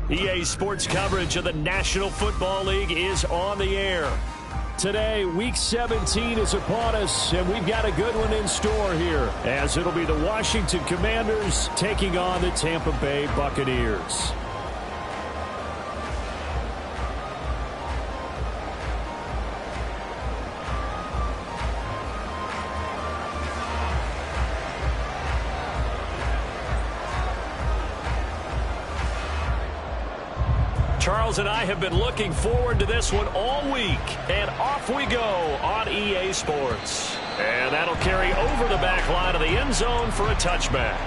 EA Sports coverage of the National Football League is on the air. Today, Week 17 is upon us, and we've got a good one in store here, as it'll be the Washington Commanders taking on the Tampa Bay Buccaneers. Charles and I have been looking forward to this one all week, and off we go on EA Sports. And that'll carry over the back line of the end zone for a touchback.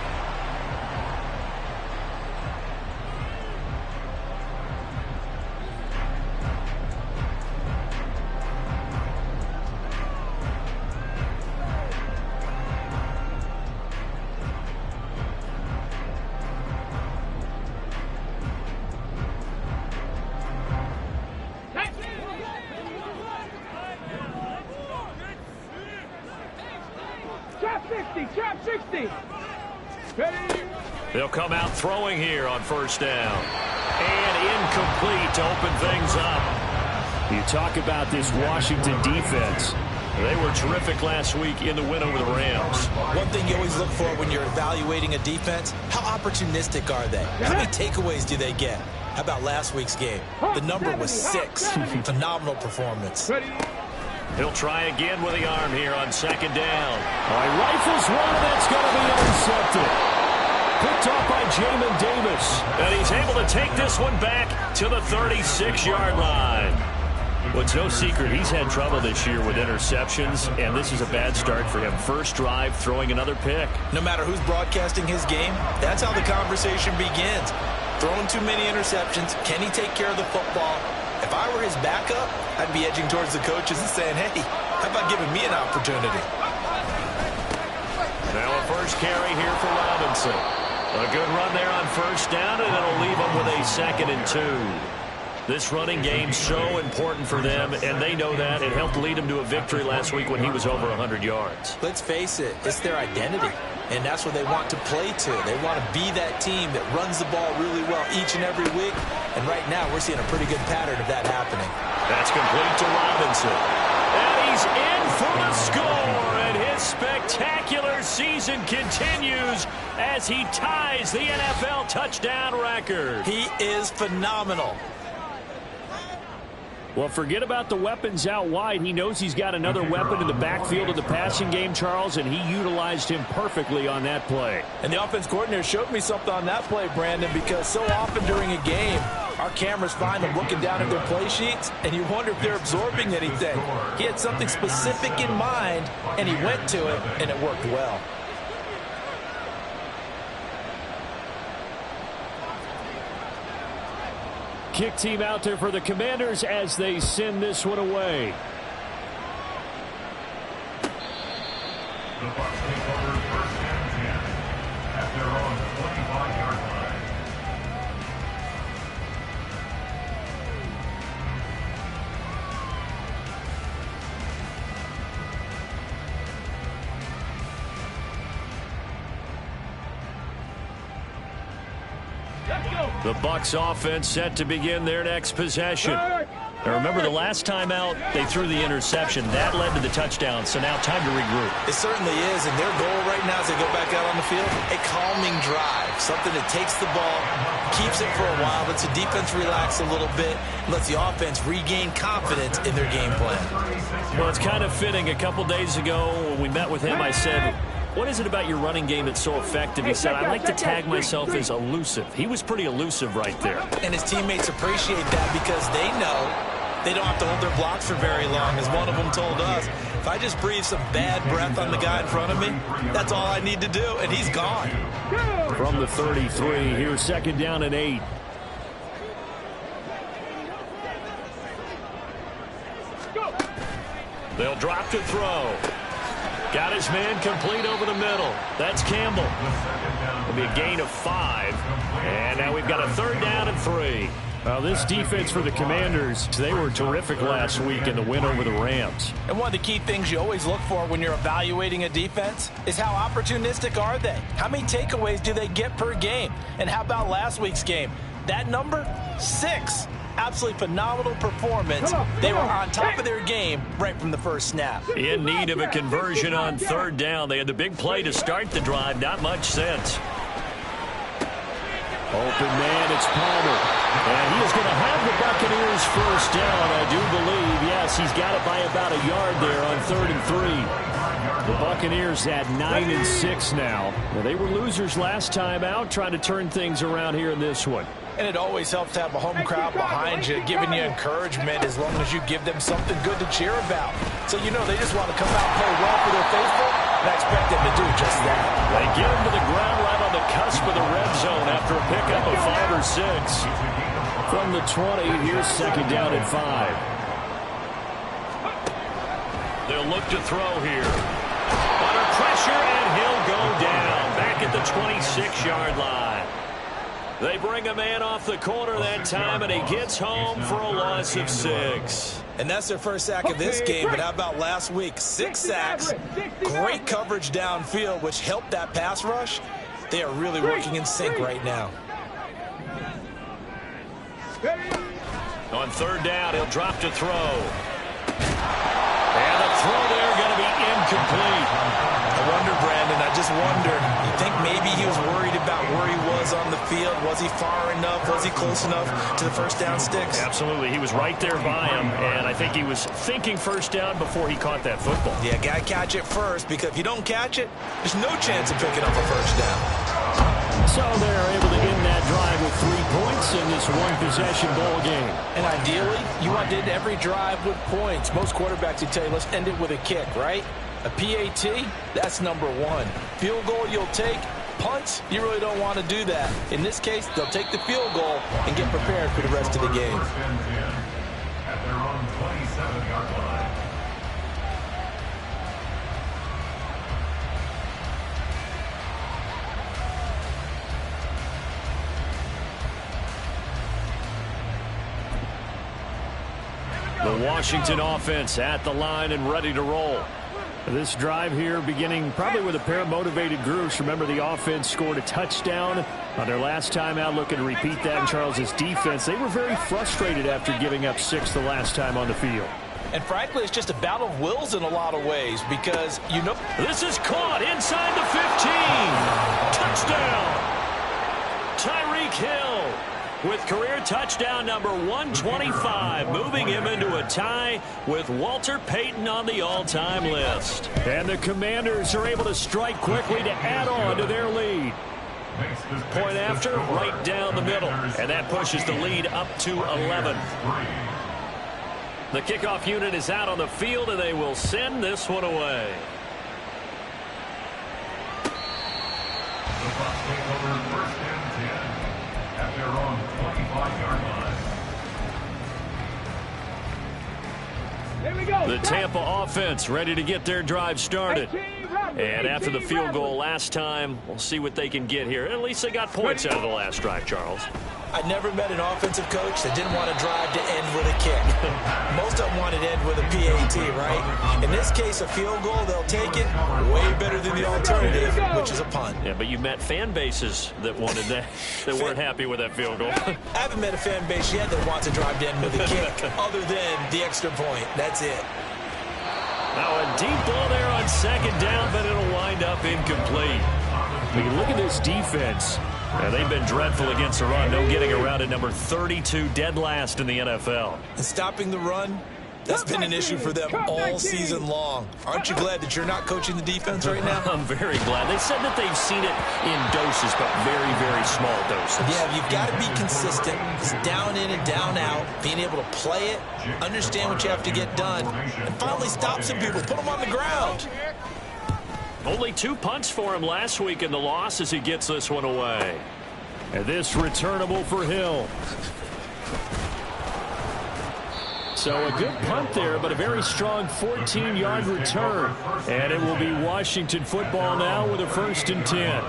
They'll come out throwing here on first down. And incomplete to open things up. You talk about this Washington defense. They were terrific last week in the win over the Rams. One thing you always look for when you're evaluating a defense, how opportunistic are they? How many takeaways do they get? How about last week's game? The number was 6. Phenomenal performance. He'll try again with the arm here on second down. He rifles one, and that's going to be intercepted. Picked off by Jamin Davis. And he's able to take this one back to the 36-yard line. Well, it's no secret he's had trouble this year with interceptions, and this is a bad start for him. First drive, throwing another pick. No matter who's broadcasting his game, that's how the conversation begins. Throwing too many interceptions, can he take care of the football? If I were his backup, I'd be edging towards the coaches and saying, hey, how about giving me an opportunity? Now a first carry here for Robinson. A good run there on first down, and it'll leave them with a 2nd and 2. This running game so important for them, and they know that. It helped lead them to a victory last week when he was over 100 yards. Let's face it, it's their identity, and that's what they want to play to. They want to be that team that runs the ball really well each and every week, and right now we're seeing a pretty good pattern of that happening. That's complete to Robinson. And he's in for the score, and his spectacular season continues as he ties the NFL touchdown record. He is phenomenal. Well, forget about the weapons out wide. He knows he's got another weapon in the backfield of the passing game, Charles, and he utilized him perfectly on that play. And the offense coordinator showed me something on that play, Brandon, because so often during a game, our cameras find them looking down at their play sheets, and you wonder if they're absorbing anything. He had something specific in mind, and he went to it, and it worked well. Kick team out there for the Commanders as they send this one away. The Bucs take over first and 10 at their own 25-yard line. The Bucs offense set to begin their next possession. Now remember, the last time out, they threw the interception. That led to the touchdown, so now time to regroup. It certainly is, and their goal right now as they go back out on the field, a calming drive, something that takes the ball, keeps it for a while, lets the defense relax a little bit, lets the offense regain confidence in their game plan. Well, it's kind of fitting. A couple days ago when we met with him, I said, what is it about your running game that's so effective? He said, I like to tag myself as elusive. He was pretty elusive right there. And his teammates appreciate that because they know they don't have to hold their blocks for very long. As one of them told us, if I just breathe some bad breath on the guy in front of me, that's all I need to do, and he's gone. From the 33, here's 2nd down and 8. They'll drop to throw. Got his man complete over the middle. That's Campbell. It'll be a gain of 5. And now we've got a 3rd down and 3. Well, this defense for the Commanders, they were terrific last week in the win over the Rams. And one of the key things you always look for when you're evaluating a defense is how opportunistic are they? How many takeaways do they get per game? And how about last week's game? That number, 6. Absolutely phenomenal performance. They were on top of their game right from the first snap. In need of a conversion on 3rd down. They had the big play to start the drive. Not much sense. Open man, it's Palmer. And he is going to have the Buccaneers 1st down, I do believe. Yes, he's got it by about a yard there on 3rd and 3. The Buccaneers at 9 and 6 now. Well, they were losers last time out, trying to turn things around here in this one. And it always helps to have a home crowd behind you, giving you encouragement as long as you give them something good to cheer about. So you know they just want to come out and play well for their faithful, and I expect them to do just that. They get him to the ground right on the cusp of the red zone after a pickup of 5 or 6. From the 20, here's 2nd down and 5. They'll look to throw here. Under pressure, and he'll go down back at the 26-yard line. They bring a man off the corner that time, and he gets home for a loss of 6. And that's their first sack of this game, but how about last week? 6 sacks, great coverage downfield, which helped that pass rush. They are really working in sync right now. On 3rd down, he'll drop to throw. And the throw there going to be incomplete. I wonder, Brandon, I just wonder, you think maybe he was worried about where he was on the field? Was he far enough? Was he close enough to the 1st down sticks? Absolutely. He was right there by him, and I think he was thinking 1st down before he caught that football. Yeah, got to catch it first, because if you don't catch it, there's no chance of picking up a 1st down. So they're able to end that drive with 3 points in this one-possession ball game. And ideally, you want to end every drive with points. Most quarterbacks would tell you, let's end it with a kick, right? A PAT, that's number 1. Field goal you'll take. Punts, you really don't want to do that. In this case, they'll take the field goal and get prepared for the rest of the game. At their own 27-yard line. The Washington offense at the line and ready to roll. This drive here beginning probably with a pair of motivated groups. Remember, the offense scored a touchdown on their last time out. Looking to repeat that in Charles's defense. They were very frustrated after giving up 6 the last time on the field. And frankly, it's just a battle of wills in a lot of ways because, you know, this is caught inside the 15. Touchdown. Tyreek Hill with career touchdown number 125, moving him into a tie with Walter Payton on the all-time list. And the Commanders are able to strike quickly to add on to their lead. Point after, right down the middle. And that pushes the lead up to 11. The kickoff unit is out on the field, and they will send this one away. The Bucs take over 1st and 10 at their own 25-yard line. The Tampa offense ready to get their drive started. And after the field goal last time, we'll see what they can get here. At least they got points out of the last drive, Charles. I never met an offensive coach that didn't want to drive to end with a kick. Most of them wanted to end with a PAT, right? In this case, a field goal, they'll take it way better than the alternative, which is a punt. Yeah, but you met fan bases that wanted that, that weren't happy with that field goal. I haven't met a fan base yet that wants to drive to end with a kick other than the extra point. That's it. Now a deep ball there on second down, but it'll wind up incomplete. When you look at this defense, they've been dreadful against the run. No getting around at number 32, dead last in the NFL. And stopping the run, that's been an issue for them all season long. Aren't you glad that you're not coaching the defense right now? I'm very glad. They said that they've seen it in doses, but very, very small doses. Yeah, you've got to be consistent. It's down in and down out, being able to play it, understand what you have to get done, and finally stop some people, put them on the ground. Only 2 punts for him last week in the loss as he gets this one away. And this returnable for Hill. So a good punt there, but a very strong 14-yard return. And it will be Washington football now with a 1st and 10.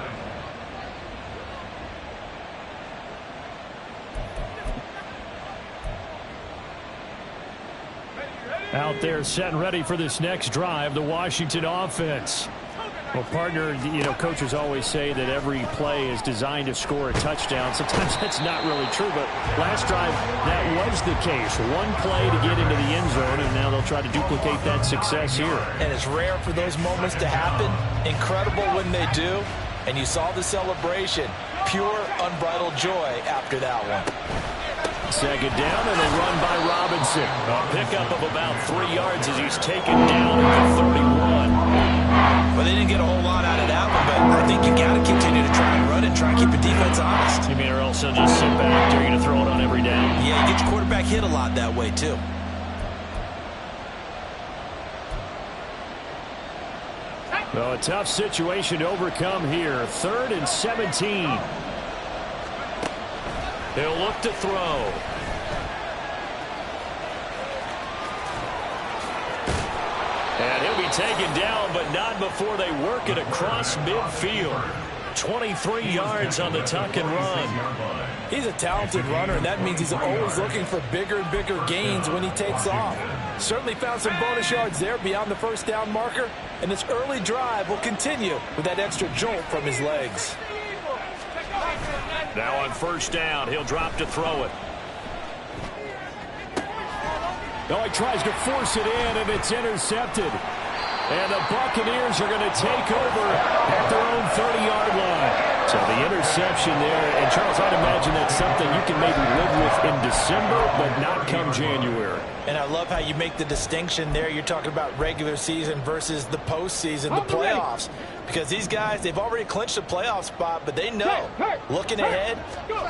Out there set and ready for this next drive, the Washington offense. Well, partner, you know, coaches always say that every play is designed to score a touchdown. Sometimes that's not really true, but last drive, that was the case. One play to get into the end zone, and now they'll try to duplicate that success here. And it's rare for those moments to happen. Incredible when they do. And you saw the celebration. Pure, unbridled joy after that one. Second down and a run by Robinson. A pickup of about 3 yards as he's taken down at the 31. Well, they didn't get a whole lot out of that one, but I think you got to continue to try and run and try and keep the defense honest. You mean or else they'll just sit back? They're going to throw it on every down? Yeah, you get your quarterback hit a lot that way, too. Well, a tough situation to overcome here. 3rd and 17. He'll look to throw. And he'll be taken down, but not before they work it across midfield. 23 yards on the tuck and run. He's a talented runner, and that means he's always looking for bigger and bigger gains when he takes off. Certainly found some bonus yards there beyond the 1st down marker, and this early drive will continue with that extra jolt from his legs. Now on 1st down, he'll drop to throw it. Oh, he tries to force it in, and it's intercepted. And the Buccaneers are going to take over at their own 30-yard line. So the interception there, and Charles, I'd imagine that's something you can maybe live with in December, but not come January. And I love how you make the distinction there. You're talking about regular season versus the postseason, the playoffs. Because these guys, they've already clinched a playoff spot, but they know, looking ahead,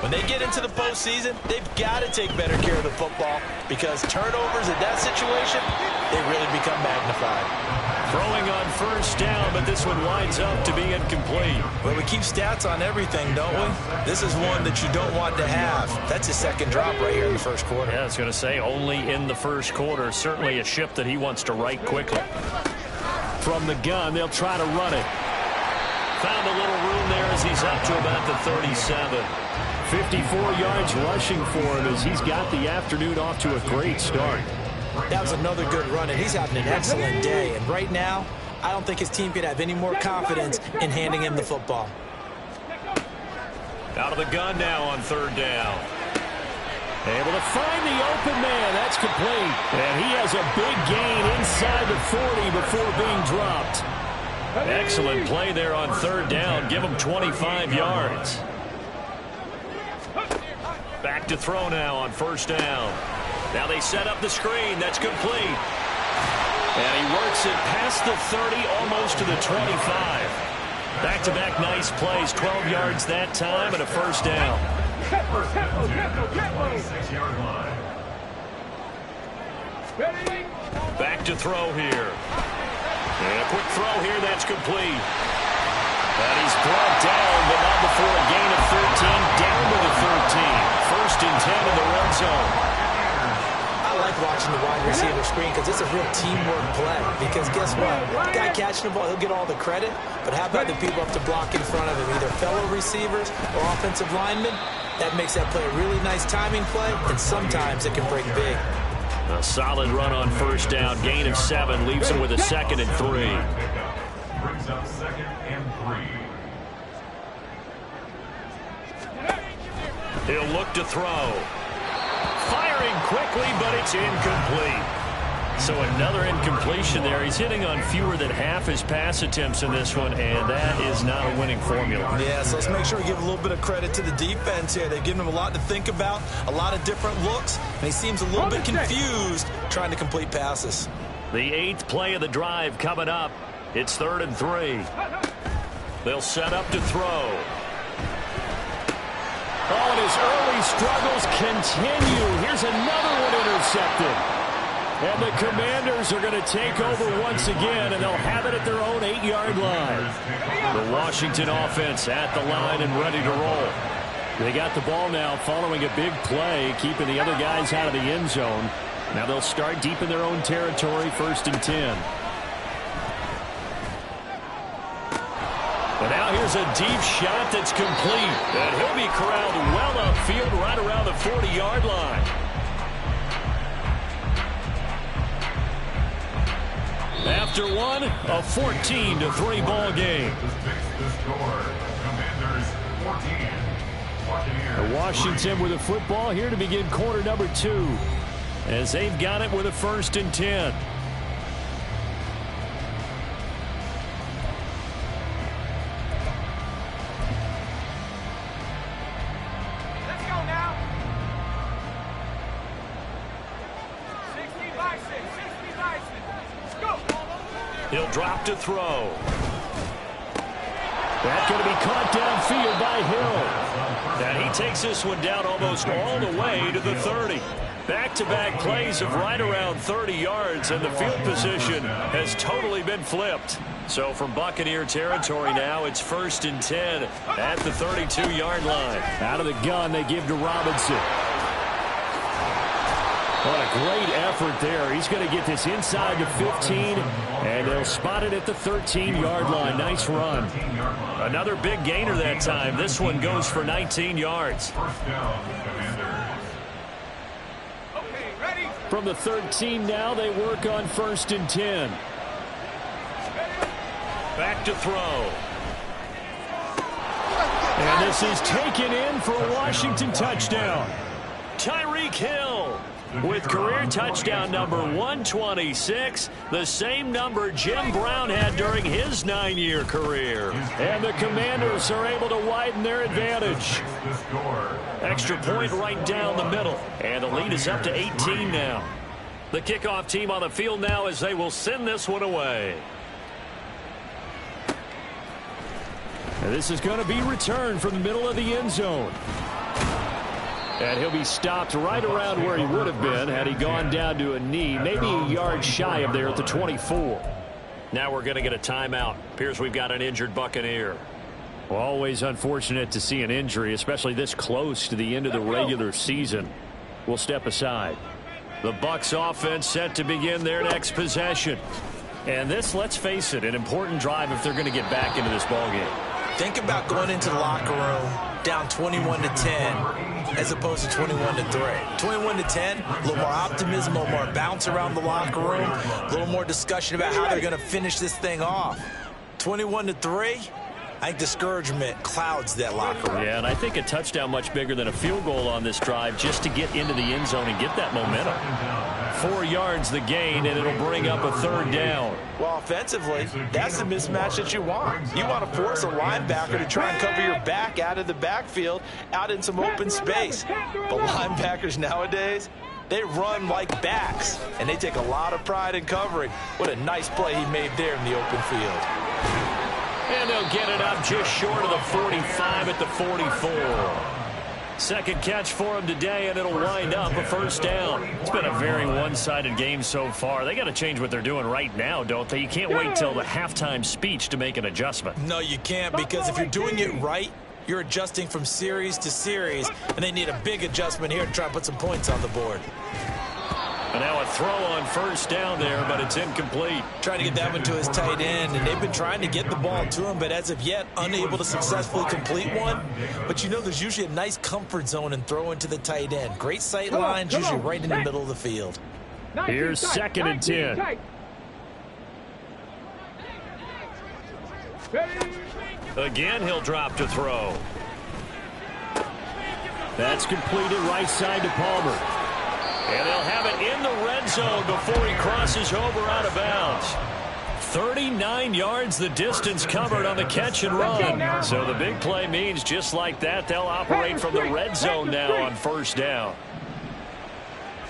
when they get into the postseason, they've got to take better care of the football because turnovers in that situation, they really become magnified. Throwing on 1st down, but this one winds up to be incomplete. Well, we keep stats on everything, don't we? This is one that you don't want to have. That's his 2nd drop right here in the 1st quarter. Yeah, I was going to say, only in the 1st quarter. Certainly a ship that he wants to right quickly. From the gun, they'll try to run it. Found a little room there as he's up to about the 37. 54 yards rushing for him as he's got the afternoon off to a great start. That was another good run, and he's having an excellent day. And right now, I don't think his team could have any more confidence in handing him the football. Out of the gun now on 3rd down. Able to find the open man. That's complete. And he has a big gain inside the 40 before being dropped. Excellent play there on 3rd down. Give him 25 yards. Back to throw now on 1st down. Now they set up the screen. That's complete. And he works it past the 30, almost to the 25. Back-to-back nice plays. 12 yards that time and a 1st down. Back to throw here. And a quick throw here, that's complete. And he's brought down, but not before a gain of 13, down to the 13. 1st and 10 in the red zone. I like watching watching the wide receiver screen because it's a real teamwork play. Because guess what? The guy catching the ball, he'll get all the credit. But how about the people up to block in front of him, either fellow receivers or offensive linemen? That makes that play a really nice timing play, and sometimes it can break big. A solid run on first down. Gain of 7 leaves him with a 2nd and 3. Brings up 2nd and 3. He'll look to throw. Firing quickly, but it's incomplete. So another incompletion there. He's hitting on fewer than half his pass attempts in this one, and that is not a winning formula. Yeah, so let's make sure we give a little bit of credit to the defense here. They've given him a lot to think about, a lot of different looks, and he seems a little bit confused trying to complete passes. The 8th play of the drive coming up. It's 3rd and 3. They'll set up to throw. Oh, and his early struggles continue. Here's another one intercepted. And the Commanders are going to take over once again, and they'll have it at their own 8-yard line. The Washington offense at the line and ready to roll. They got the ball now following a big play, keeping the other guys out of the end zone. Now they'll start deep in their own territory, 1st and 10. And now here's a deep shot that's complete. And he'll be corralled well upfield right around the 40-yard line. After one, a 14-3 ball game. Washington with a football here to begin quarter number 2. As they've got it with a 1st and 10. He'll drop to throw. That's going to be caught downfield by Hill. And he takes this one down almost all the way to the 30. Back-to-back plays of right around 30 yards, and the field position has totally been flipped. So from Buccaneer territory now, it's 1st and 10 at the 32-yard line. Out of the gun, they give to Robinson. What a great effort there. He's going to get this inside the 15, and they'll spot it at the 13-yard line. Nice run. Another big gainer that time. This one goes for 19 yards. From the 13 now, they work on 1st and 10. Back to throw. And this is taken in for a Washington touchdown. Tyreek Hill with career touchdown number 126, the same number Jim Brown had during his 9-year career. And the Commanders are able to widen their advantage. Extra point right down the middle. And the lead is up to 18 now. The kickoff team on the field now as they will send this one away. And this is going to be returned from the middle of the end zone. And he'll be stopped right around where he would have been had he gone down to a knee, maybe a yard shy of there at the 24. Now we're going to get a timeout. Appears we've got an injured Buccaneer. Well, always unfortunate to see an injury, especially this close to the end of the regular season. We'll step aside. The Bucs offense set to begin their next possession. And this, let's face it, an important drive if they're going to get back into this ballgame. Think about going into the locker room down 21-10 as opposed to 21-3. 21-10, a little more optimism, a little more bounce around the locker room, a little more discussion about how they're going to finish this thing off. 21-3, I think discouragement clouds that locker room. Yeah, and I think a touchdown much bigger than a field goal on this drive just to get into the end zone and get that momentum. 4 yards the gain, and it'll bring up a 3rd down. Well, offensively, that's the mismatch that you want. You want to force a linebacker to try and cover your back out of the backfield, out in some open space. But linebackers nowadays, they run like backs, and they take a lot of pride in covering. What a nice play he made there in the open field. And they'll get it up just short of the 45 at the 44. Second catch for him today, and it'll wind up a 1st down. It's been a very one-sided game so far. They got to change what they're doing right now, don't they? You can't wait till the halftime speech to make an adjustment. No, you can't, because if you're doing it right, you're adjusting from series to series, and they need a big adjustment here to try and put some points on the board. And now a throw on first down there, but it's incomplete. Trying to get that one to his tight end, and they've been trying to get the ball to him, but as of yet, unable to successfully complete one. But you know there's usually a nice comfort zone in throwing to the tight end. Great sight lines, usually right in the middle of the field. Here's 2nd and 10. Again, he'll drop to throw. That's completed right side to Palmer. And they'll have it in the red zone before he crosses over out of bounds. 39 yards the distance covered on the catch and run. So the big play means just like that, they'll operate from the red zone now on first down.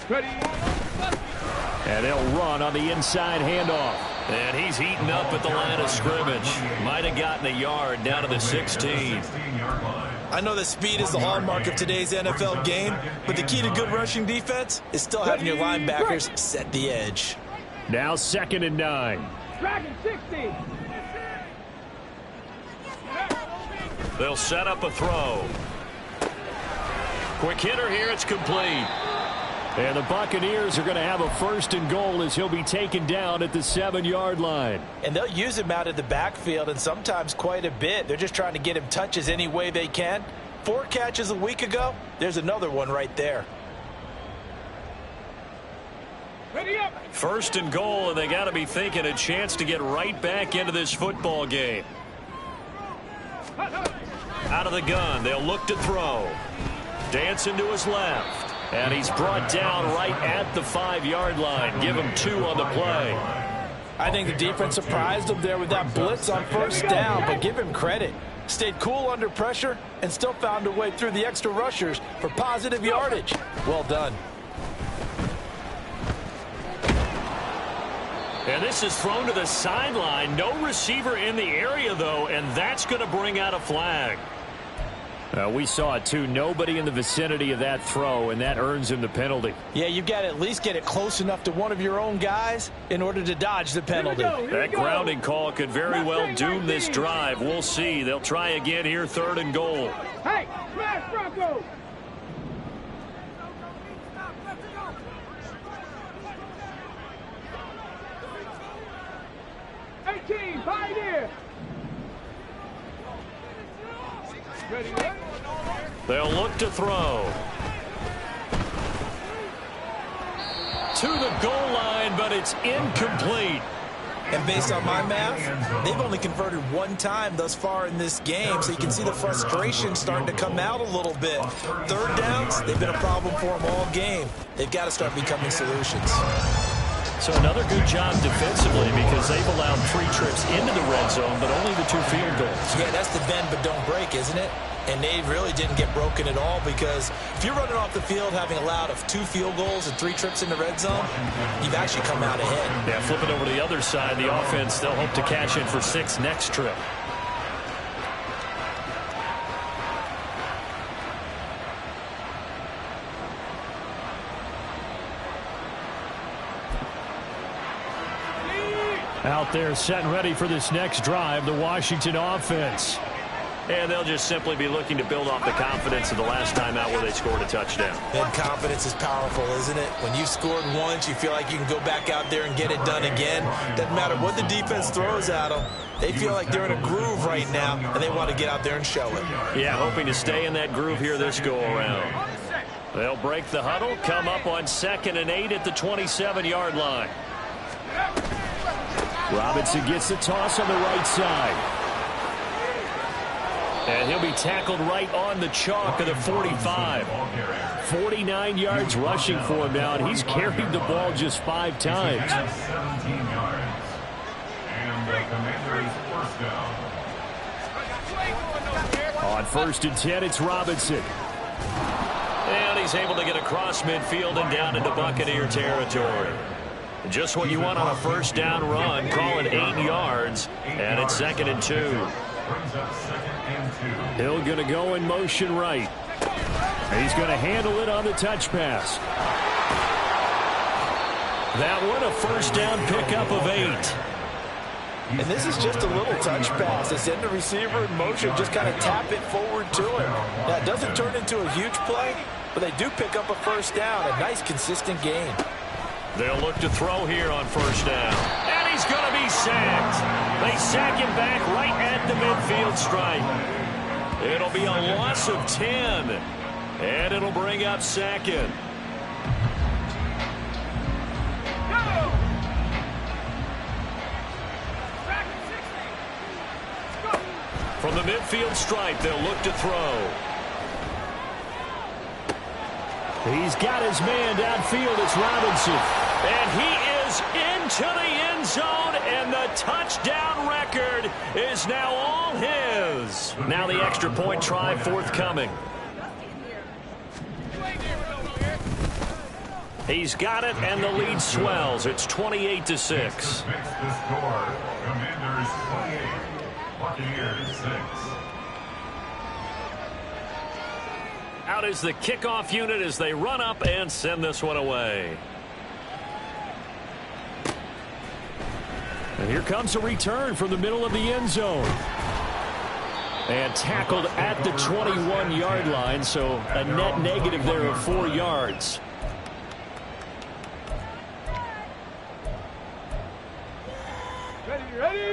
And they'll run on the inside handoff. And he's heating up at the line of scrimmage. Might have gotten a yard down to the 16. I know that speed is the hallmark of today's NFL game, but the key to good rushing defense is still having your linebackers set the edge. Now 2nd and 9. Dragon 60. They'll set up a throw. Quick hitter here, it's complete. And the Buccaneers are going to have a 1st and goal as he'll be taken down at the 7-yard line. And they'll use him out of the backfield, and sometimes quite a bit. They're just trying to get him touches any way they can. 4 catches a week ago. There's another one right there. Ready up. 1st and goal, and they got to be thinking a chance to get right back into this football game. Out of the gun, they'll look to throw. Dancing to his left. And he's brought down right at the 5-yard line. Give him 2 on the play. I think the defense surprised him there with that blitz on first down, but give him credit. Stayed cool under pressure and still found a way through the extra rushers for positive yardage. Well done. And this is thrown to the sideline. No receiver in the area, though, and that's going to bring out a flag. We saw it, too. Nobody in the vicinity of that throw, and that earns him the penalty. Yeah, you've got to at least get it close enough to one of your own guys in order to dodge the penalty. That grounding call could very well doom this drive. We'll see. They'll try again here, 3rd and goal. Hey, smash Bronco. Pioneer. Ready, they'll look to throw. To the goal line, but it's incomplete. And based on my math, they've only converted 1 time thus far in this game, so you can see the frustration starting to come out a little bit. 3rd downs, they've been a problem for them all game. They've got to start becoming solutions. So another good job defensively because they've allowed 3 trips into the red zone, but only the 2 field goals. Yeah, that's the bend but don't break, isn't it? And they really didn't get broken at all because if you're running off the field having allowed 2 field goals and 3 trips in the red zone, you've actually come out ahead. Yeah, flip it over to the other side. The offense, they'll hope to cash in for 6 next trip. Out there set and ready for this next drive, the Washington offense. And they'll just simply be looking to build off the confidence of the last time out where they scored a touchdown. And confidence is powerful, isn't it? When you've scored once, you feel like you can go back out there and get it done again. Doesn't matter what the defense throws at them. They feel like they're in a groove right now, and they want to get out there and show it. Yeah, hoping to stay in that groove here this go-around. They'll break the huddle, come up on 2nd and 8 at the 27-yard line. Robinson gets the toss on the right side. And he'll be tackled right on the chalk of the 45. 49 yards rushing for him now, and he's carried the ball just 5 times. 17 yards. And the Commanders' first down. On 1st and 10, it's Robinson. And he's able to get across midfield and down into Buccaneer territory. Just what you want on a first down run. Call it 8 yards, and it's 2nd and 2. Brings up 2nd and 2. Hill going to go in motion right. He's going to handle it on the touch pass. That one a first down pickup of 8. And this is just a little touch pass. They send the receiver in motion, just kind of tap it forward to him. Now, it doesn't turn into a huge play, but they do pick up a first down. A nice, consistent gain. They'll look to throw here on first down. And he's going to be sacked. They sack him back right at the midfield stripe. It'll be a loss of 10. And it'll bring up second. From the midfield stripe, they'll look to throw. He's got his man downfield. It's Robinson. And he is into the end zone, and the touchdown record is now all his. Now the extra point try forthcoming. He's got it, and the lead swells. It's 28-6. The score, Commanders 28, Buccaneers 6. Out is the kickoff unit as they run up and send this one away. And here comes a return from the middle of the end zone. And tackled at the 21-yard line, so a net negative there of 4 yards.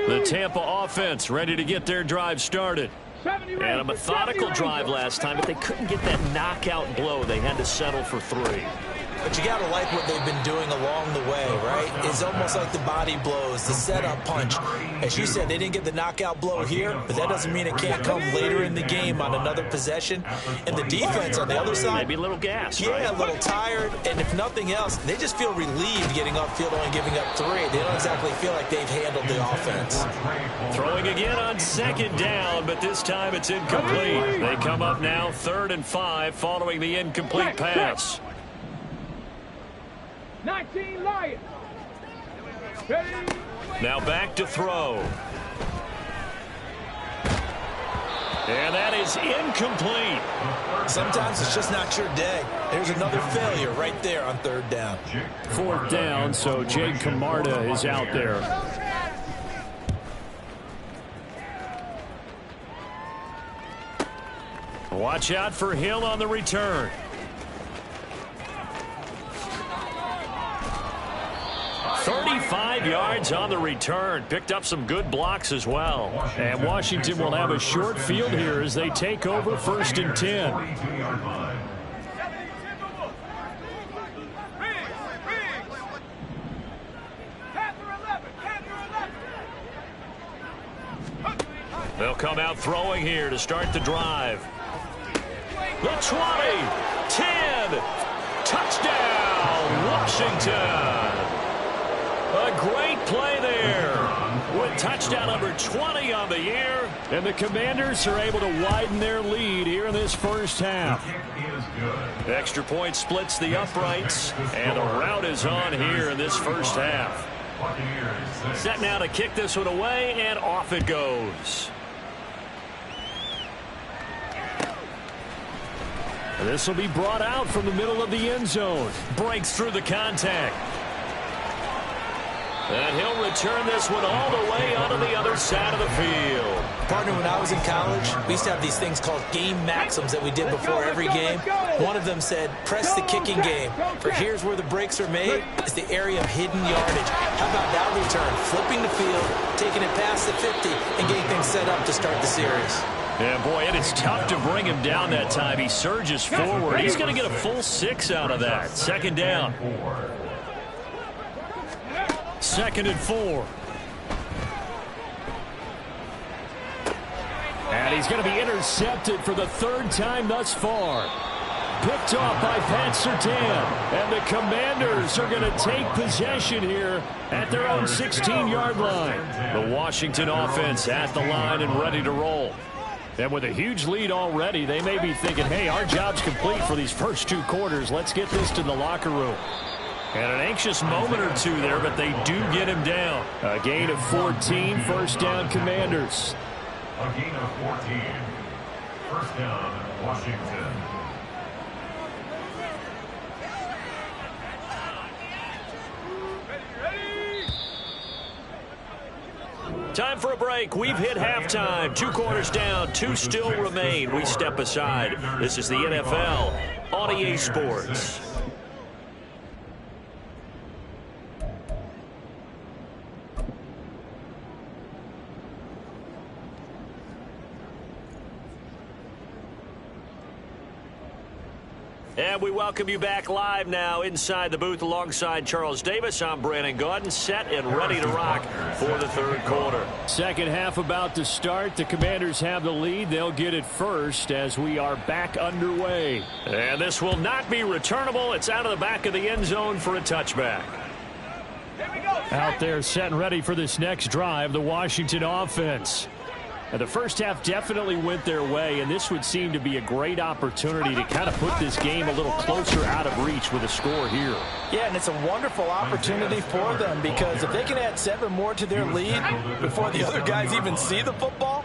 The Tampa offense ready to get their drive started. And a methodical drive last time, but they couldn't get that knockout blow. They had to settle for 3. But you got to like what they've been doing along the way, right? It's almost like the body blows, the setup punch. As you said, they didn't get the knockout blow here, but that doesn't mean it can't come later in the game on another possession. And the defense on the other side, maybe a little gas, yeah, right? A little tired. And if nothing else, they just feel relieved getting upfield, only giving up 3. They don't exactly feel like they've handled the offense. Throwing again on second down, but this time it's incomplete. They come up now 3rd and 5 following the incomplete pass. 19 Lions. Now back to throw. And that is incomplete. Sometimes it's just not your day. There's another failure right there on 3rd down. 4th down, so Jake Camarda is out there. Watch out for Hill on the return. 35 yards on the return. Picked up some good blocks as well. And Washington will have a short field here as they take over 1st and 10. They'll come out throwing here to start the drive. The 20, 10, touchdown, Washington. A great play there with touchdown number 20 on the year. And the Commanders are able to widen their lead here in this first half. Extra point splits the uprights, and the route is on here in this first half. Set now to kick this one away, and off it goes. This will be brought out from the middle of the end zone. Breaks through the contact. And he'll return this one all the way onto the other side of the field. Partner, when I was in college, we used to have these things called game maxims that we did before every game. One of them said, press the kicking game. For here's where the breaks are made. It's the area of hidden yardage. How about that return? Flipping the field, taking it past the 50, and getting things set up to start the series. Yeah, boy, it is tough to bring him down that time. He surges forward. He's going to get a full 6 out of that. 2nd down. 2nd and 4. And he's going to be intercepted for the 3rd time thus far. Picked off by Pat Surtain. And the Commanders are going to take possession here at their own 16-yard line. The Washington offense at the line and ready to roll. And with a huge lead already, they may be thinking, hey, our job's complete for these first 2 quarters. Let's get this to the locker room. And an anxious moment or two there, but they do get him down. A gain of 14, 1st down Commanders. A gain of 14. 1st down, Washington. Time for a break. We've hit halftime. 2 quarters down. 2 still remain. We step aside. This is the NFL on EA Sports. And we welcome you back live now inside the booth alongside Charles Davis. I'm Brandon Gaudin, set and ready to rock for the third quarter. Second half about to start. The Commanders have the lead. They'll get it first as we are back underway. And this will not be returnable. It's out of the back of the end zone for a touchback. Out there set and ready for this next drive, the Washington offense. And the first half definitely went their way, and this would seem to be a great opportunity to kind of put this game a little closer out of reach with a score here. Yeah, and it's a wonderful opportunity for them because if they can add 7 more to their lead before the other guys even see the football,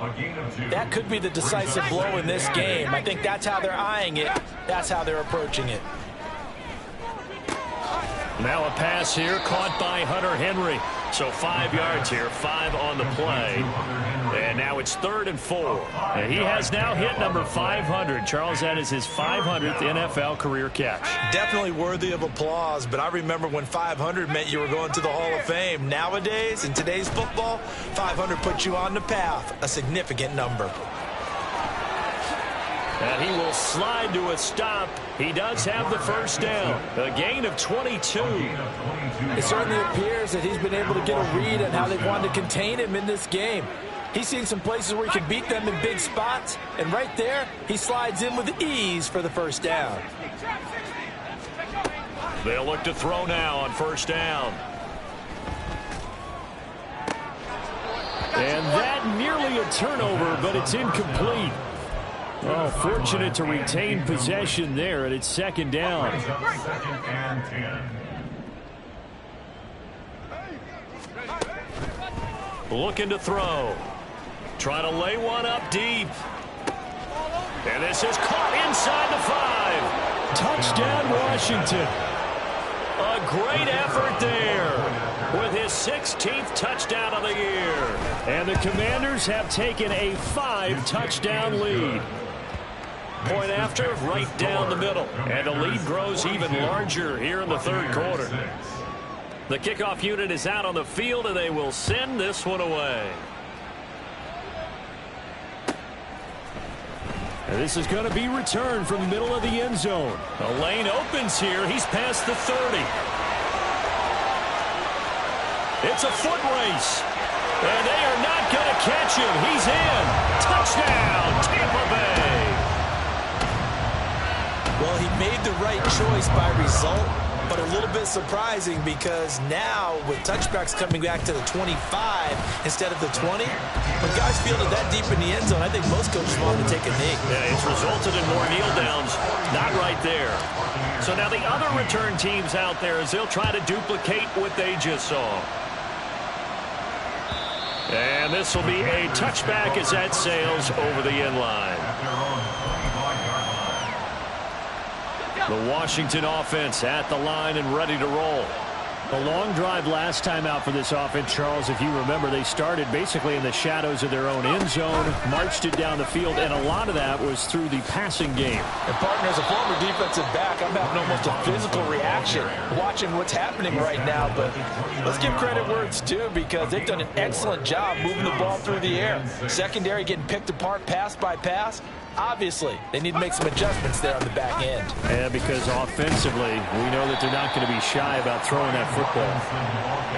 that could be the decisive blow in this game. I think that's how they're eyeing it. That's how they're approaching it. Now a pass here caught by Hunter Henry. So 5 yards here, 5 on the play. And now it's 3rd and 4. And he has now hit number 500. Charles, that is his 500th NFL career catch. Definitely worthy of applause, but I remember when 500 meant you were going to the Hall of Fame. Nowadays, in today's football, 500 puts you on the path, a significant number. And he will slide to a stop. He does have the first down. A gain of 22. It certainly appears that he's been able to get a read on how they wanted to contain him in this game. He's seen some places where he can beat them in big spots, and right there, he slides in with ease for the first down. They'll look to throw now on first down. And that nearly a turnover, but it's incomplete. Oh, fortunate to retain possession there, and it's second down. Second and 10. Looking to throw. Trying to lay one up deep. And this is caught inside the 5. Touchdown, Washington. A great effort there with his 16th touchdown of the year. And the Commanders have taken a 5-touchdown lead. Point after, right down the middle. And the lead grows even larger here in the third quarter. The kickoff unit is out on the field, and they will send this one away. And this is going to be returned from the middle of the end zone. The lane opens here. He's past the 30. It's a foot race. And they are not going to catch him. He's in. Touchdown, Tampa Bay. Well, he made the right choice by result, but a little bit surprising because now with touchbacks coming back to the 25 instead of the 20, when guys field it that deep in the end zone, I think most coaches want to take a knee. Yeah, it's resulted in more kneel downs. Not right there. So now the other return teams out there as they'll try to duplicate what they just saw. And this will be a touchback as that sails over the end line. The Washington offense at the line and ready to roll. A long drive last time out for this offense, Charles. If you remember, they started basically in the shadows of their own end zone, marched it down the field, and a lot of that was through the passing game. And partner, as a former defensive back, I'm having almost a physical reaction watching what's happening right now. But let's give credit where it's due because they've done an excellent job moving the ball through the air. Secondary getting picked apart pass by pass. Obviously, they need to make some adjustments there on the back end. Yeah, because offensively, we know that they're not going to be shy about throwing that football.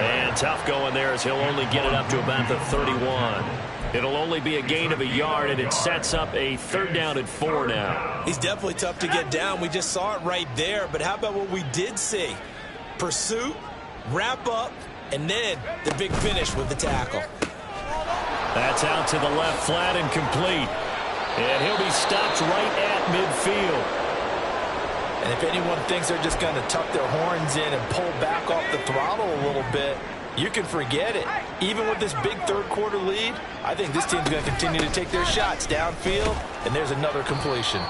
And tough going there as he'll only get it up to about the 31. It'll only be a gain of a yard, and it sets up a 3rd down and 4 now. He's definitely tough to get down. We just saw it right there, but how about what we did see? Pursuit, wrap up, and then the big finish with the tackle. That's out to the left flat and complete. And he'll be stopped right at midfield. And if anyone thinks they're just going to tuck their horns in and pull back off the throttle a little bit, you can forget it. Even with this big third quarter lead, I think this team's going to continue to take their shots downfield, and there's another completion.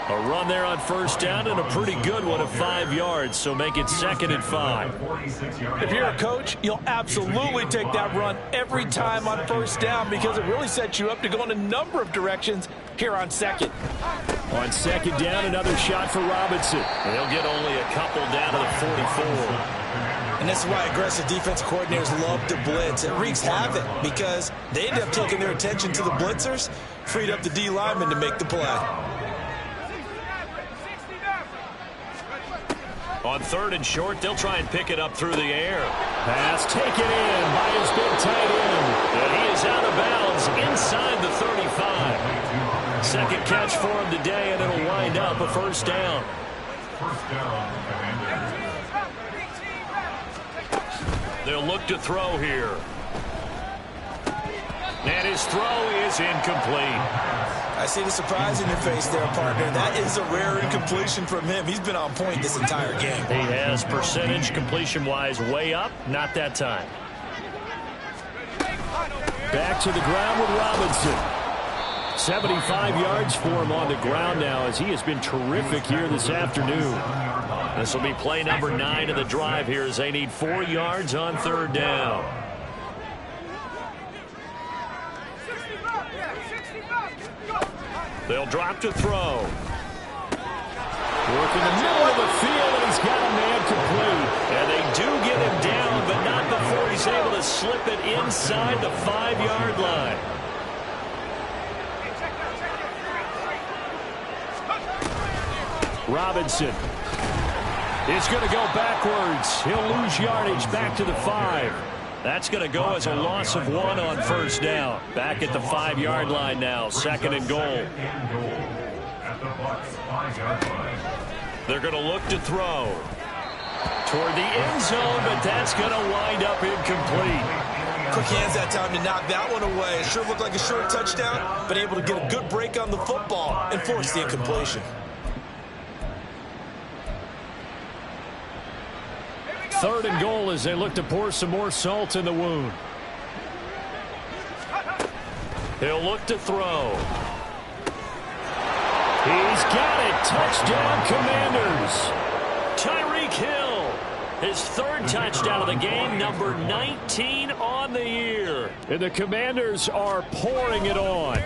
A run there on first down and a pretty good one of 5 yards, so make it 2nd and 5. If you're a coach, you'll absolutely take that run every time on first down because it really sets you up to go in a number of directions here on second. On second down, another shot for Robinson. They'll get only a couple down to the 44. And this is why aggressive defense coordinators love to blitz. It wreaks havoc because they end up taking their attention to the blitzers, freed up the D lineman to make the play. On 3rd and short, they'll try and pick it up through the air. Pass taken in by his big tight end. And he is out of bounds inside the 35. Second catch for him today, and it'll wind up a first down. First down, Commanders. They'll look to throw here. And his throw is incomplete. I see the surprise in your face there, partner. That is a rare incompletion from him. He's been on point this entire game. He has percentage completion-wise way up. Not that time. Back to the ground with Robinson. 75 yards for him on the ground now as he has been terrific here this afternoon. This will be play number 9 of the drive here as they need 4 yards on 3rd down. They'll drop to throw. Working the middle of the field, and he's got a man complete. And they do get him down, but not before he's able to slip it inside the 5-yard line. Robinson is going to go backwards. He'll lose yardage back to the 5. That's going to go as a loss of 1 on 1st down. Back at the 5-yard line now, 2nd and goal. At the Bucs 5-yard line. They're going to look to throw toward the end zone, but that's going to wind up incomplete. Quick hands that time to knock that one away. It sure looked like a short touchdown, but able to get a good break on the football and force the incompletion. 3rd and goal as they look to pour some more salt in the wound. He'll look to throw. He's got it. Touchdown, Commanders. Tyreek Hill, his 3rd touchdown of the game, number 19 on the year. And the Commanders are pouring it on.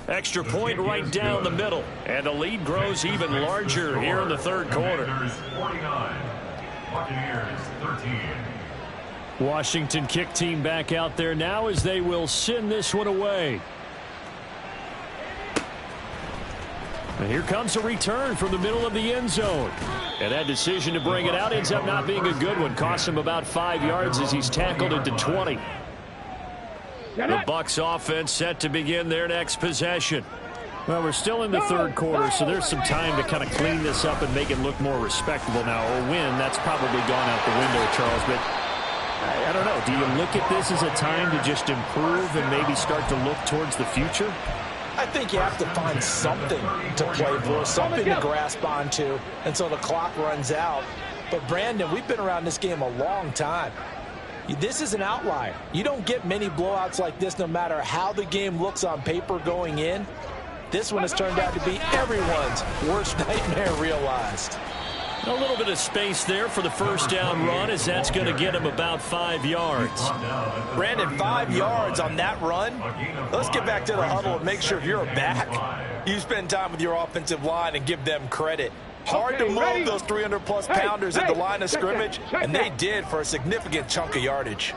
Extra point right down the middle. And the lead grows even larger here in the 3rd quarter. Commanders 49. Buccaneers 13. Washington kick team back out there now as they will send this one away. And here comes a return from the middle of the end zone. And that decision to bring it out ends up not being a good one. Costs him about 5 yards as he's tackled into 20. The Bucs offense set to begin their next possession. Well, we're still in the 3rd quarter, so there's some time to kind of clean this up and make it look more respectable now. Or win, that's probably gone out the window, Charles. But I don't know. Do you look at this as a time to just improve and maybe start to look towards the future? I think you have to find something to play for, something to grasp onto until the clock runs out. But, Brandon, we've been around this game a long time. This is an outlier. You don't get many blowouts like this no matter how the game looks on paper going in. This one has turned out to be everyone's worst nightmare realized. A little bit of space there for the 1st down run as that's going to get him about 5 yards. Brandon, 5 yards on that run. Let's get back to the huddle and make sure if you're a back, you spend time with your offensive line and give them credit. Hard to move those 300-plus pounders at the line of scrimmage, and they did for a significant chunk of yardage.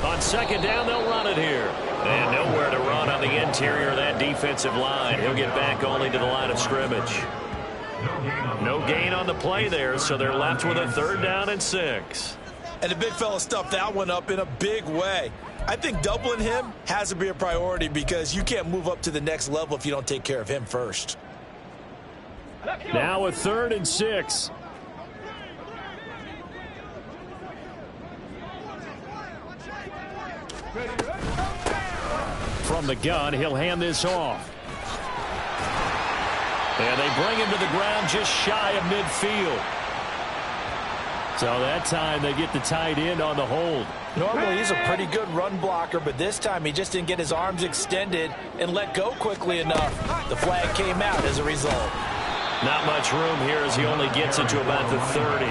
On 2nd down, they'll run it here. And nowhere to run on the interior of that defensive line. He'll get back only to the line of scrimmage. No gain on the play there, so they're left with a 3rd down and 6. And the big fella stuffed that one up in a big way. I think doubling him has to be a priority because you can't move up to the next level if you don't take care of him first. Now a 3rd and 6. From the gun, he'll hand this off. And they bring him to the ground just shy of midfield. So that time they get the tight end on the hold. Normally he's a pretty good run blocker, but this time he just didn't get his arms extended and let go quickly enough. The flag came out as a result. Not much room here as he only gets it to about the 30.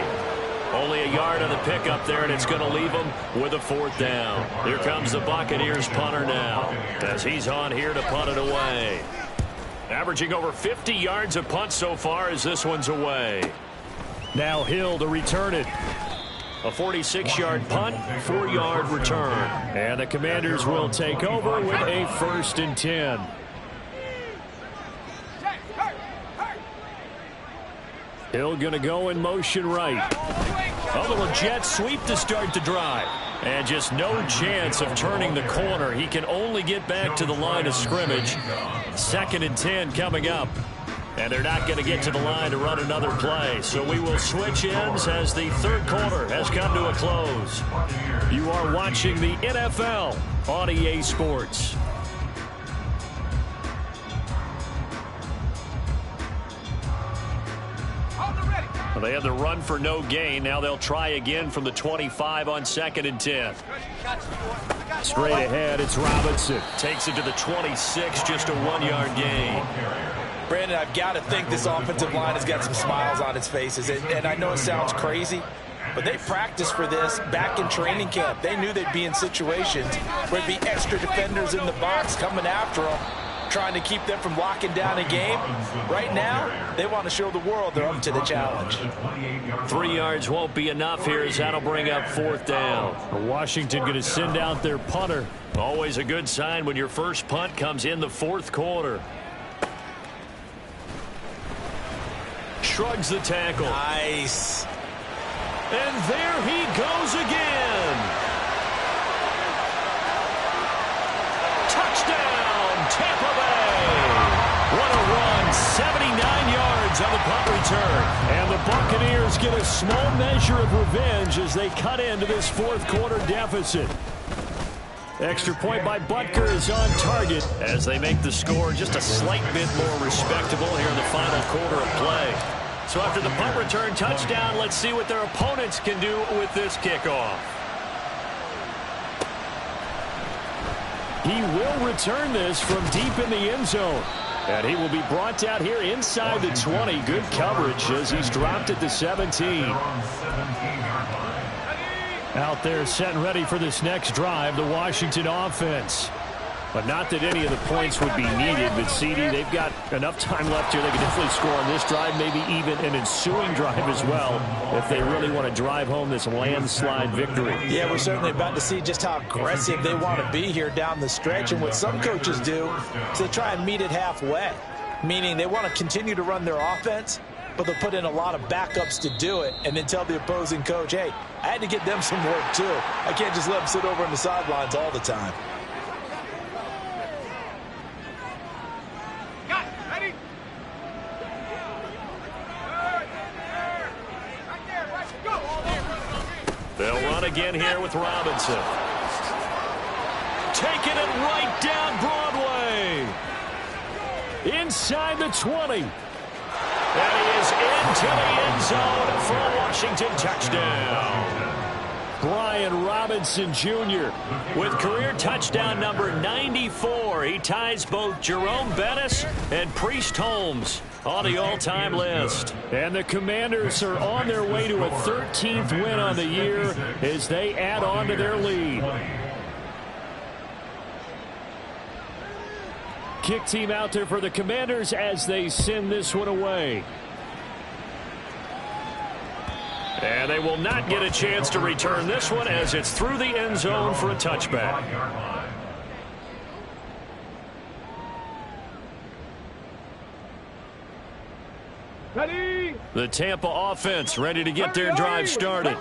Only a yard on the pickup there, and it's going to leave him with a 4th down. Here comes the Buccaneers punter now as he's on here to punt it away. Averaging over 50 yards a punt so far as this one's away. Now Hill to return it. A 46-yard punt, 4-yard return. And the Commanders will take over with a 1st and 10. Hill going to go in motion right. A little jet sweep to start the drive. And just no chance of turning the corner. He can only get back to the line of scrimmage. 2nd and 10 coming up. And they're not going to get to the line to run another play. So we will switch ends as the 3rd quarter has come to a close. You are watching the NFL on EA Sports. Well, they had the run for no gain. Now they'll try again from the 25 on 2nd and 10. Straight ahead, it's Robinson. Takes it to the 26, just a 1-yard gain. Brandon, I've got to think this offensive line has got some smiles on its faces. And I know it sounds crazy, but they practiced for this back in training camp. They knew they'd be in situations where there'd be extra defenders in the box coming after them, trying to keep them from locking down a game. Right now, they want to show the world they're up to the challenge. 3 yards won't be enough here as that'll bring up 4th down. Washington going to send out their punter. Always a good sign when your first punt comes in the 4th quarter. Shrugs the tackle. Nice. And there he goes again. Touchdown, Tampa Bay. What a run. 79 yards on the punt return. And the Buccaneers get a small measure of revenge as they cut into this 4th quarter deficit. Extra point by Butker is on target as they make the score just a slight bit more respectable here in the final quarter of play. So after the punt return touchdown, let's see what their opponents can do with this kickoff. He will return this from deep in the end zone. And he will be brought down here inside the 20. Good coverage as he's dropped at the 17. Out there set and ready for this next drive, the Washington offense. But not that any of the points would be needed, but CD, they've got enough time left here. They can definitely score on this drive, maybe even an ensuing drive as well, if they really want to drive home this landslide victory. Yeah, we're certainly about to see just how aggressive they want to be here down the stretch. And what some coaches do is they try and meet it halfway, meaning they want to continue to run their offense, but they'll put in a lot of backups to do it and then tell the opposing coach, hey, I had to get them some work too. I can't just let them sit over on the sidelines all the time. They'll run again here with Robinson. Taking it right down Broadway. Inside the 20. And he is into the end zone for a Washington touchdown. Brian Robinson Jr. with career touchdown number 94. He ties both Jerome Bettis and Priest Holmes on the all-time list. And the Commanders are on their way to a 13th win on the year as they add on to their lead. Kick team out there for the Commanders as they send this one away. And they will not get a chance to return this one as it's through the end zone for a touchback. Ready? The Tampa offense ready to get their drive started.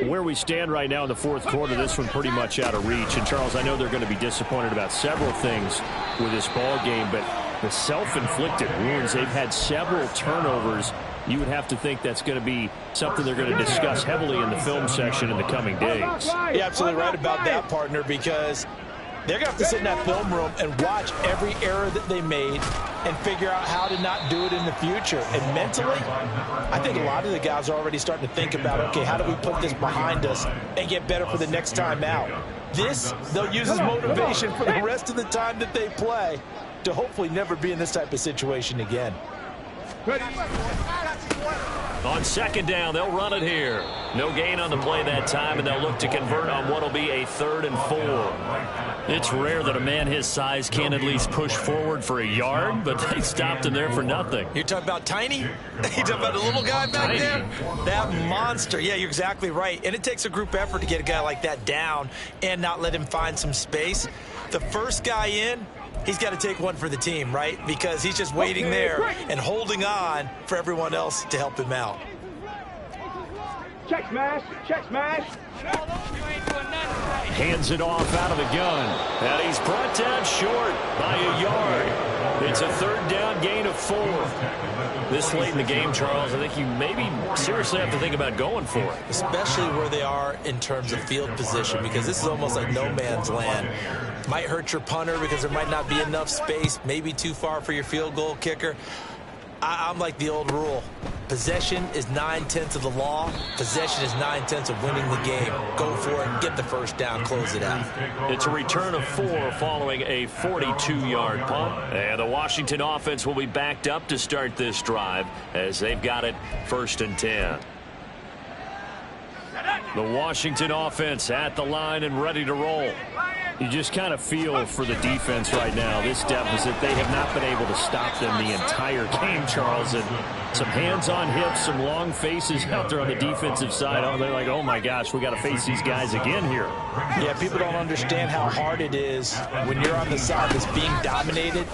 Where we stand right now in the 4th quarter, this one pretty much out of reach. And, Charles, I know they're going to be disappointed about several things with this ball game, but the self-inflicted wounds, they've had several turnovers. You would have to think that's going to be something they're going to discuss heavily in the film section in the coming days. You're absolutely right about that, partner, because they're going to have to sit in that film room and watch every error that they made and figure out how to not do it in the future. And mentally, I think a lot of the guys are already starting to think about, okay, how do we put this behind us and get better for the next time out? This, they'll use as motivation for the rest of the time that they play to hopefully never be in this type of situation again. On 2nd down, they'll run it here. No gain on the play that time, and they'll look to convert on what will be a 3rd and 4. It's rare that a man his size can at least push forward for a yard, but they stopped him there for nothing. You're talking about Tiny? You're talking about the little guy back there? That monster. Yeah, you're exactly right. And it takes a group effort to get a guy like that down and not let him find some space. The first guy in, He's got to take one for the team, right? Because he's just waiting there and holding on for everyone else to help him out. Check smash. Check smash. Hands it off out of the gun. And he's brought down short by a yard. It's a third down gain of 4. This late in the game, Charles, I think you maybe seriously have to think about going for it. Especially where they are in terms of field position, because this is almost like no man's land. Might hurt your punter because there might not be enough space, maybe too far for your field goal kicker. I'm like the old rule. Possession is 9/10 of the law. Possession is 9/10 of winning the game. Go for it, get the first down, close it out. It's a return of 4 following a 42-yard punt. And the Washington offense will be backed up to start this drive as they've got it 1st and 10. The Washington offense at the line and ready to roll. You just kind of feel for the defense right now. This deficit, they have not been able to stop them the entire game, Charles. And some hands on hips, some long faces out there on the defensive side. Oh, they're like, oh my gosh, we got to face these guys again here. Yeah, people don't understand how hard it is when you're on the side that's being dominated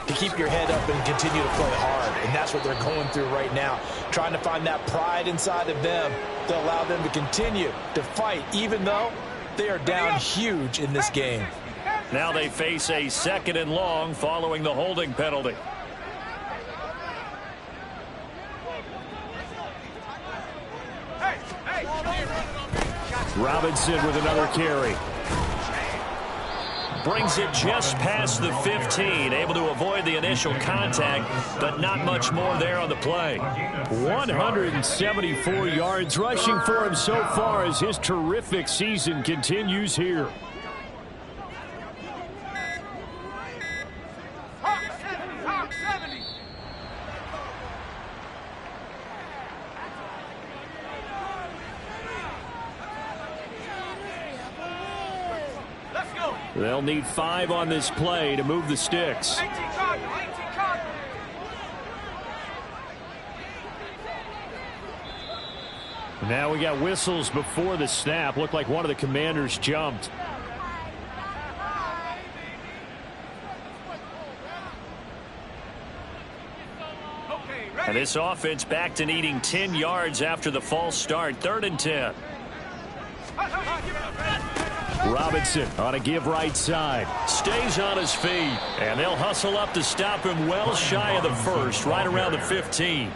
to keep your head up and continue to play hard. And that's what they're going through right now, trying to find that pride inside of them to allow them to continue to fight, even though they are down huge in this game. Now they face a 2nd and long following the holding penalty. Robinson with another carry. Brings it just past the 15, able to avoid the initial contact, but not much more there on the play. 174 yards rushing for him so far as his terrific season continues here. They'll need 5 on this play to move the sticks. Now we got whistles before the snap. Looked like one of the commanders jumped. And this offense back to needing 10 yards after the false start. 3rd and 10. Robinson on a give right side. Stays on his feet. And they'll hustle up to stop him well shy of the 1st, right around the 15.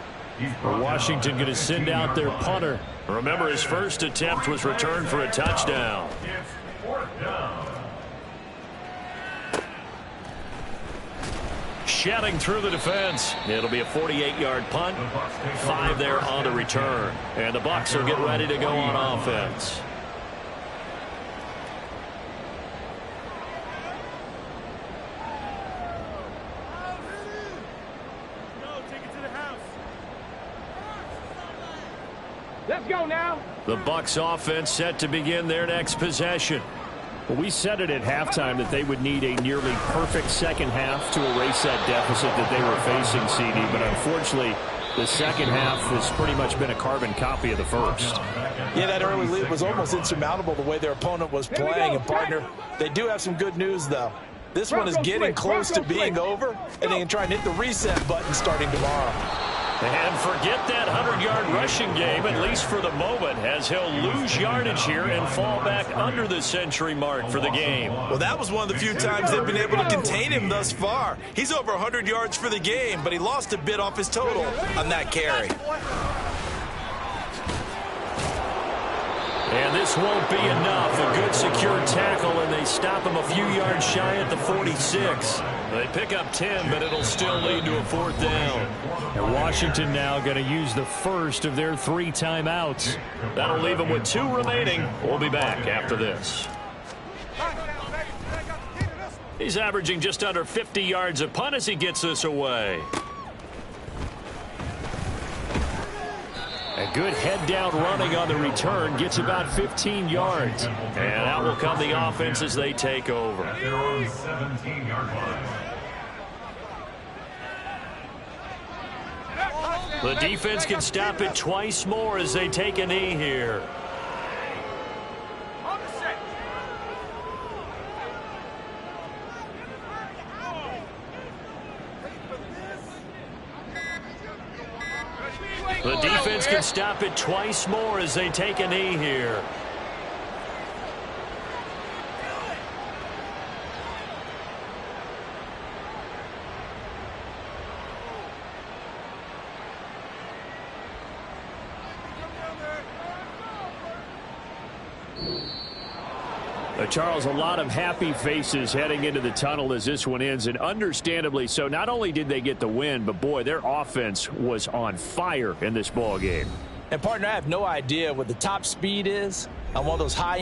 Washington going to send out their punter. Remember, his first attempt was returned for a touchdown. Shedding through the defense. It'll be a 48-yard punt. 5 there on the return. And the Bucs will get ready to go on offense. Let's go now. The Bucs offense set to begin their next possession. Well, we said it at halftime that they would need a nearly perfect second half to erase that deficit that they were facing, CD. But unfortunately, the second half has pretty much been a carbon copy of the first. Yeah, that early lead was almost insurmountable the way their opponent was playing. And, partner, they do have some good news, though. This one is getting close to being over, and they can try and hit the reset button starting tomorrow. And forget that 100-yard rushing game, at least for the moment, as he'll lose yardage here and fall back under the century mark for the game. Well, that was one of the few times they've been able to contain him thus far. He's over 100 yards for the game, but he lost a bit off his total on that carry. And this won't be enough. A good secure tackle, and they stop him a few yards shy at the 46. They pick up 10, but it'll still lead to a 4th down. And Washington now going to use the first of their 3 timeouts. That'll leave them with 2 remaining. We'll be back after this. He's averaging just under 50 yards a punt as he gets this away. A good head-down running on the return gets about 15 yards. And out will come the offense as they take over. They're on the 17-yard line. The defense can stop it twice more as they take a knee here. The defense can stop it twice more as they take a knee here. Charles, a lot of happy faces heading into the tunnel as this one ends, and understandably so. Not only did they get the win, but, boy, their offense was on fire in this ball game. And, partner, I have no idea what the top speed is on one of those high